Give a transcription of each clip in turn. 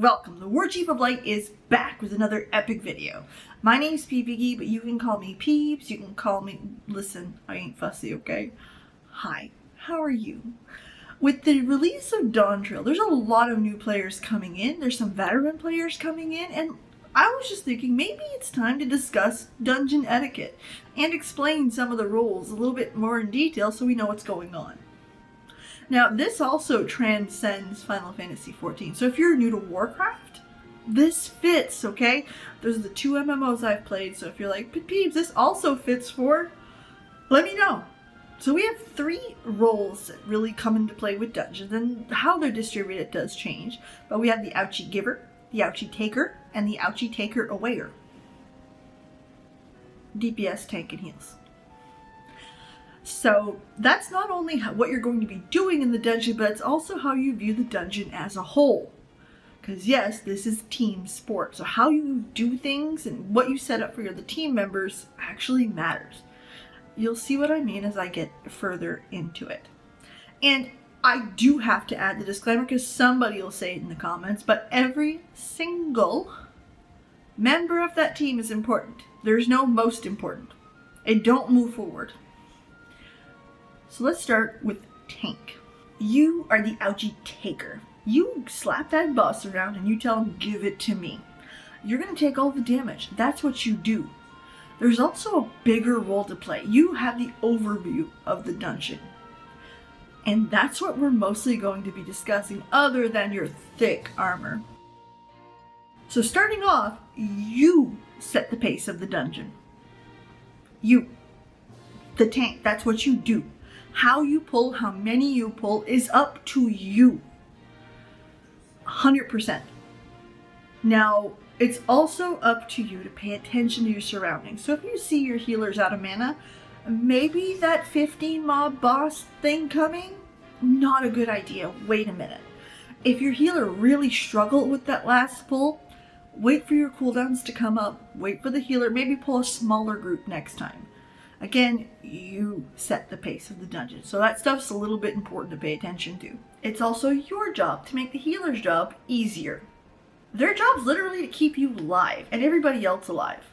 Welcome, the War Chief of Light is back with another epic video. My name's ffxiv, but you can call me Peeps, you can call me, listen, I ain't fussy, okay? Hi, how are you? With the release of Dawn Trail, there's a lot of new players coming in, there's some veteran players coming in, and I was just thinking maybe it's time to discuss dungeon etiquette and explain some of the rules a little bit more in detail so we know what's going on. Now, this also transcends Final Fantasy XIV, so if you're new to Warcraft, this fits, okay? Those are the two MMOs I've played, so if you're like, but Peeps, this also fits for, let me know. So we have three roles that really come into play with dungeons, and how they're distributed does change. But we have the Ouchie Giver, the Ouchie Taker, and the Ouchie Taker Awayer. DPS, tank, and heals. So that's not only what you're going to be doing in the dungeon, but it's also how you view the dungeon as a whole. Because yes, this is team sport. So how you do things and what you set up for the team members actually matters. You'll see what I mean as I get further into it. And I do have to add the disclaimer because somebody will say it in the comments, but every single member of that team is important. There's no most important. And don't move forward. So let's start with tank. You are the Ouchie Taker. You slap that boss around and you tell him, give it to me. You're going to take all the damage. That's what you do. There's also a bigger role to play. You have the overview of the dungeon. And that's what we're mostly going to be discussing other than your thick armor. So starting off, you set the pace of the dungeon. You, the tank, that's what you do. How you pull, how many you pull is up to you. 100%. Now, it's also up to you to pay attention to your surroundings. So if you see your healers out of mana, maybe that 15 mob boss thing coming, not a good idea. Wait a minute. If your healer really struggled with that last pull, wait for your cooldowns to come up. Wait for the healer, maybe pull a smaller group next time. Again, you set the pace of the dungeon. So that stuff's a little bit important to pay attention to. It's also your job to make the healer's job easier. Their job's literally to keep you alive and everybody else alive.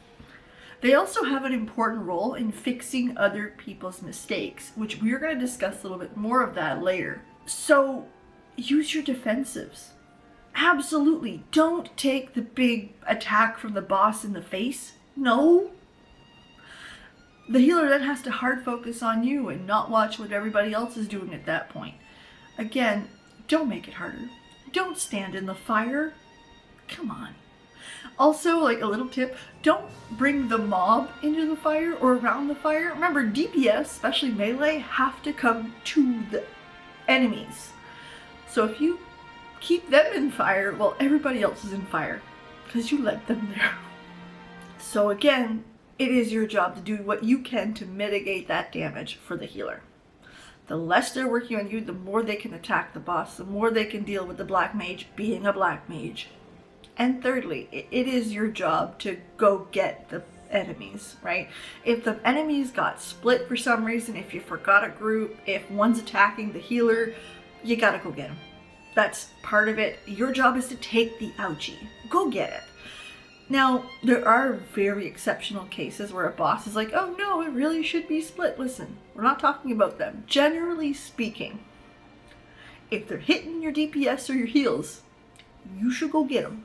They also have an important role in fixing other people's mistakes, which we're going to discuss a little bit more of that later. So use your defensives. Absolutely. Don't take the big attack from the boss in the face. No. The healer then has to hard focus on you and not watch what everybody else is doing at that point. Again, don't make it harder. Don't stand in the fire. Come on. Also, like a little tip, don't bring the mob into the fire or around the fire. Remember, DPS, especially melee, have to come to the enemies. So if you keep them in fire, well, everybody else is in fire because you let them there. So again, it is your job to do what you can to mitigate that damage for the healer. The less they're working on you, the more they can attack the boss, the more they can deal with the black mage being a black mage. And thirdly, it is your job to go get the enemies, right? If the enemies got split for some reason, if you forgot a group, if one's attacking the healer, you gotta go get them. That's part of it. Your job is to take the Ouchie. Go get it. Now, there are very exceptional cases where a boss is like, oh no, it really should be split. Listen, we're not talking about them. Generally speaking, if they're hitting your DPS or your heals, you should go get them.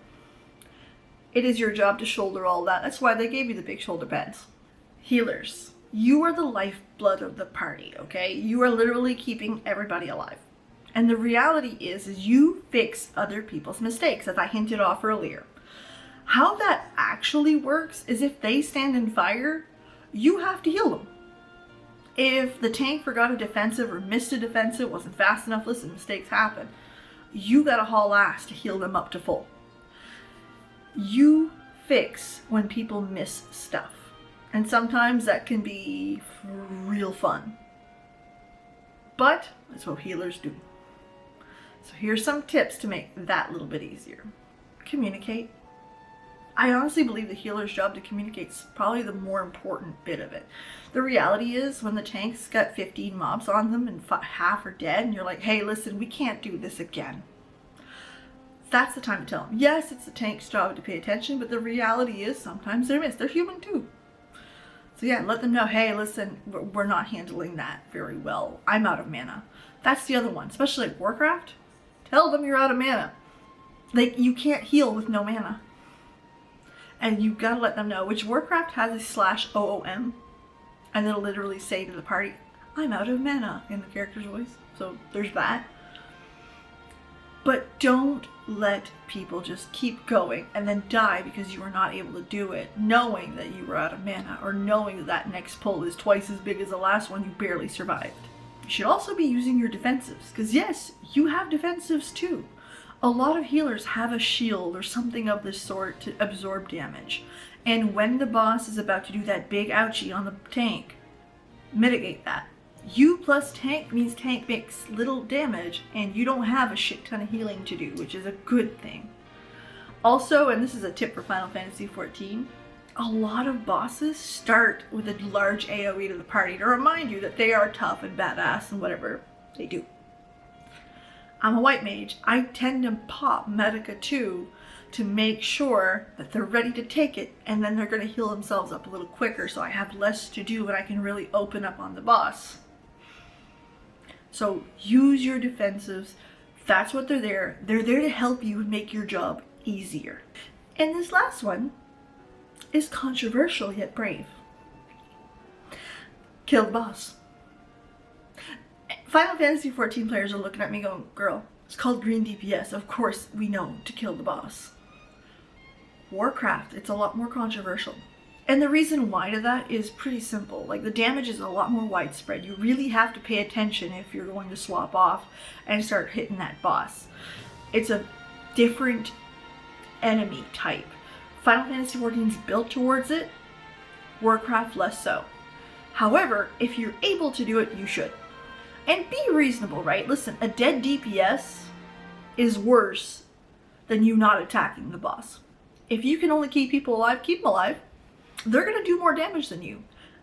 It is your job to shoulder all that. That's why they gave you the big shoulder pads. Healers, you are the lifeblood of the party, okay? You are literally keeping everybody alive. And the reality is you fix other people's mistakes, as I hinted off earlier. How that actually works is if they stand in fire, you have to heal them. If the tank forgot a defensive or missed a defensive, wasn't fast enough, listen, mistakes happen. You gotta haul ass to heal them up to full. You fix when people miss stuff. And sometimes that can be real fun. But that's what healers do. So here's some tips to make that a little bit easier. Communicate. I honestly believe the healer's job to communicate is probably the more important bit of it. The reality is when the tank's got 15 mobs on them and half are dead and you're like, hey, listen, we can't do this again. that's the time to tell them. Yes, it's the tank's job to pay attention, but the reality is sometimes they're missed. They're human too. So yeah, let them know, hey, listen, we're not handling that very well. I'm out of mana. That's the other one, especially like Warcraft. Tell them you're out of mana. Like, you can't heal with no mana. And you gotta let them know, which Warcraft has a /OOM, and it'll literally say to the party, I'm out of mana, in the character's voice. So there's that. But don't let people just keep going and then die because you were not able to do it, knowing that you were out of mana, or knowing that that next pull is twice as big as the last one you barely survived. You should also be using your defensives, because yes, you have defensives too. A lot of healers have a shield or something of this sort to absorb damage. And when the boss is about to do that big ouchie on the tank, mitigate that. You plus tank means tank makes little damage and you don't have a shit ton of healing to do, which is a good thing. Also, and this is a tip for Final Fantasy XIV, a lot of bosses start with a large AoE to the party to remind you that they are tough and badass and whatever they do. I'm a white mage. I tend to pop Medica too to make sure that they're ready to take it, and then they're going to heal themselves up a little quicker so I have less to do and I can really open up on the boss. So use your defensives. That's what they're there. They're there to help you make your job easier. And this last one is controversial yet brave. Kill the boss. Final Fantasy XIV players are looking at me going, girl, it's called green DPS. Of course we know to kill the boss. Warcraft, it's a lot more controversial. And the reason why to that is pretty simple. Like, the damage is a lot more widespread. You really have to pay attention if you're going to swap off and start hitting that boss. It's a different enemy type. Final Fantasy XIV is built towards it. Warcraft less so. However, if you're able to do it, you should. And be reasonable, right? Listen, a dead DPS is worse than you not attacking the boss. If you can only keep people alive, keep them alive. They're going to do more damage than you.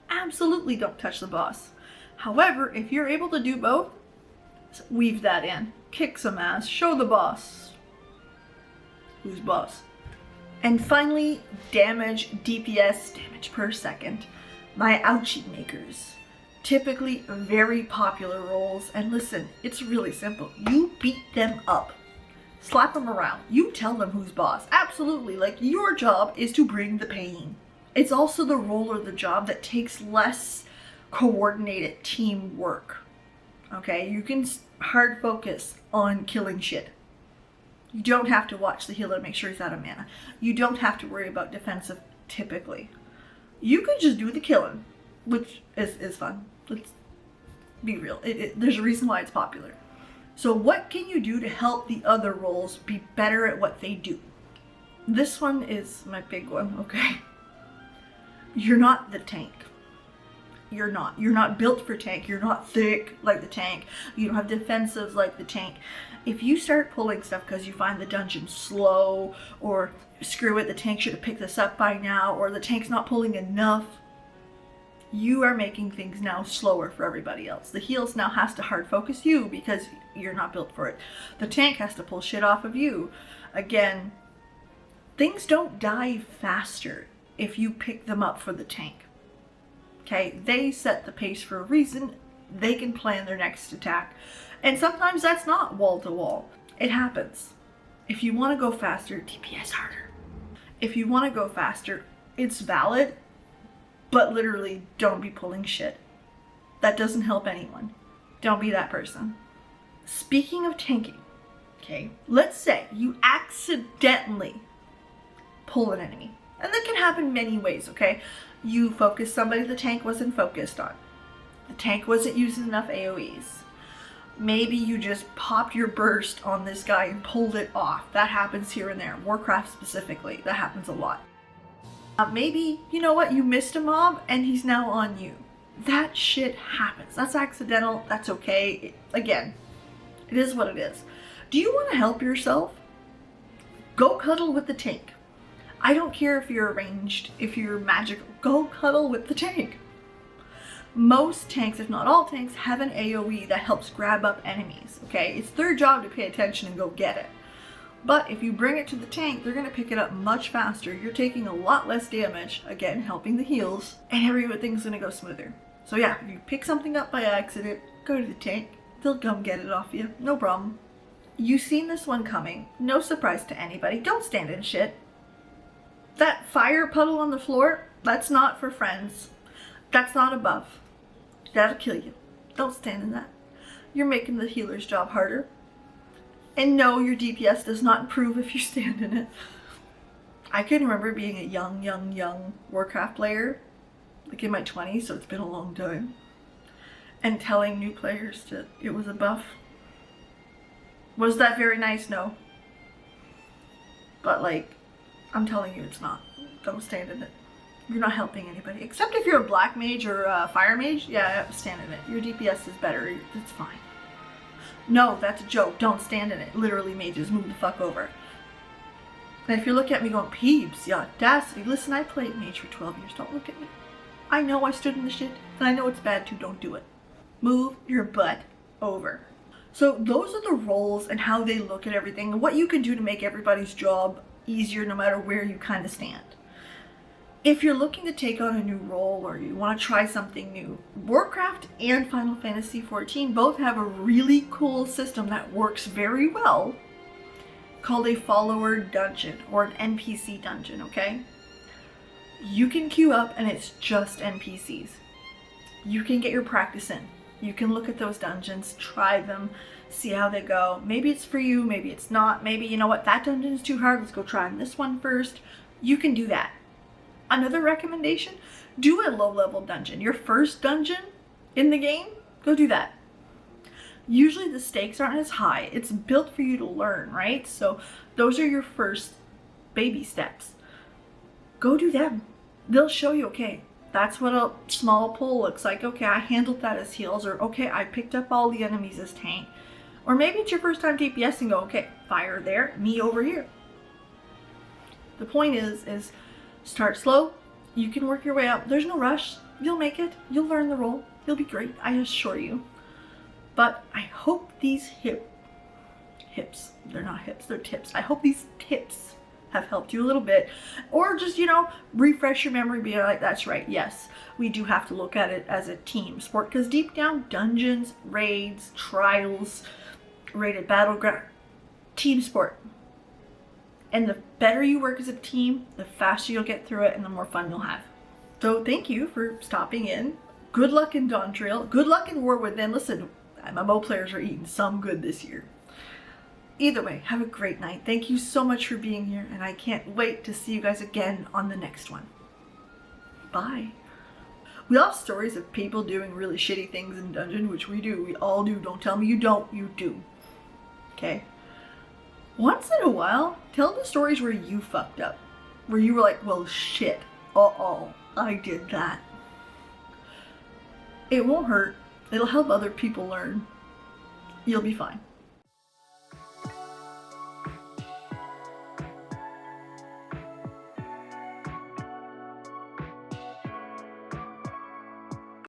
Absolutely don't touch the boss. However, if you're able to do both, weave that in. Kick some ass. Show the boss who's boss. And finally, damage, DPS, damage per second. My ouchie makers. Typically very popular roles. And listen, it's really simple. You beat them up. Slap them around. You tell them who's boss. Absolutely. Like, your job is to bring the pain. It's also the role or the job that takes less coordinated teamwork. Okay? You can hard focus on killing shit. You don't have to watch the healer to make sure he's out of mana. You don't have to worry about defensive typically. You can just do the killing, which is fun. Let's be real. There's a reason why it's popular. So what can you do to help the other roles be better at what they do? This one is my big one, okay? You're not the tank. You're not. You're not built for tank. You're not thick like the tank. You don't have defensives like the tank. If you start pulling stuff because you find the dungeon slow, or screw it, the tank should have picked this up by now, or the tank's not pulling enough, you are making things now slower for everybody else. The heals now has to hard focus you because you're not built for it. The tank has to pull shit off of you. Again, things don't die faster if you pick them up for the tank. Okay, they set the pace for a reason. They can plan their next attack. And sometimes that's not wall to wall. It happens. If you want to go faster, DPS harder. If you want to go faster, it's valid, but literally don't be pulling shit. That doesn't help anyone. Don't be that person. Speaking of tanking, okay, let's say you accidentally pull an enemy. And that can happen many ways, okay? You focus somebody the tank wasn't focused on. The tank wasn't using enough AoEs. Maybe you just popped your burst on this guy and pulled it off. That happens here and there. Warcraft specifically, that happens a lot. Maybe, you know what, you missed a mob and he's now on you. That shit happens. That's accidental. That's okay. Again, it is what it is. Do you want to help yourself? Go cuddle with the tank. I don't care if you're ranged, if you're magical. Go cuddle with the tank. Most tanks, if not all tanks, have an AoE that helps grab up enemies, okay? It's their job to pay attention and go get it. But if you bring it to the tank, they're going to pick it up much faster. You're taking a lot less damage, again, helping the heals, and everything's going to go smoother. So yeah, if you pick something up by accident, go to the tank. They'll come get it off you. No problem. You've seen this one coming. No surprise to anybody. Don't stand in shit. That fire puddle on the floor, that's not for friends. That's not a buff. That'll kill you. Don't stand in that. You're making the healer's job harder. And no, your DPS does not improve if you stand in it. I can remember being a young Warcraft player, like in my 20s, so it's been a long time, and telling new players that it was a buff. Was that very nice? No. But like, I'm telling you it's not. Don't stand in it. You're not helping anybody. Except if you're a black mage or a fire mage, yeah, stand in it. Your DPS is better. It's fine. No, that's a joke. Don't stand in it. Literally, mages, move the fuck over. And if you're looking at me going, Peebs, the audacity. Listen, I played mage for 12 years. Don't look at me. I know I stood in the shit, and I know it's bad too. Don't do it. Move your butt over. So those are the roles and how they look at everything, and what you can do to make everybody's job easier no matter where you kind of stand. If you're looking to take on a new role or you want to try something new, Warcraft and Final Fantasy XIV both have a really cool system that works very well called a follower dungeon or an NPC dungeon, okay? You can queue up and it's just NPCs. You can get your practice in. You can look at those dungeons, try them, see how they go. Maybe it's for you, maybe it's not. Maybe, you know what, that dungeon is too hard. Let's go try this one first. You can do that. Another recommendation, do a low-level dungeon. Your first dungeon in the game, go do that. Usually the stakes aren't as high. It's built for you to learn, right? So those are your first baby steps. Go do them. They'll show you, okay, that's what a small pull looks like. Okay, I handled that as heals, or okay, I picked up all the enemies as tank. Or maybe it's your first time DPS and go, okay, fire there, me over here. The point is start slow. You can work your way up. There's no rush. You'll make it. You'll learn the role. You'll be great, I assure you. But I hope these hips, they're not hips, they're tips. I hope these tips have helped you a little bit. Or just, you know, refresh your memory, be like, that's right, yes, we do have to look at it as a team sport. Because deep down, dungeons, raids, trials, rated battleground, team sport. And the better you work as a team, the faster you'll get through it and the more fun you'll have. So thank you for stopping in. Good luck in Dawn Trail. Good luck in War Within. Listen, MMO players are eating some good this year. Either way, have a great night. Thank you so much for being here, and I can't wait to see you guys again on the next one. Bye. We all have stories of people doing really shitty things in dungeon, which we do. We all do. Don't tell me you don't. You do. Okay? Once in a while, tell the stories where you fucked up. Where you were like, well, shit. Uh-oh, I did that. It won't hurt. It'll help other people learn. You'll be fine.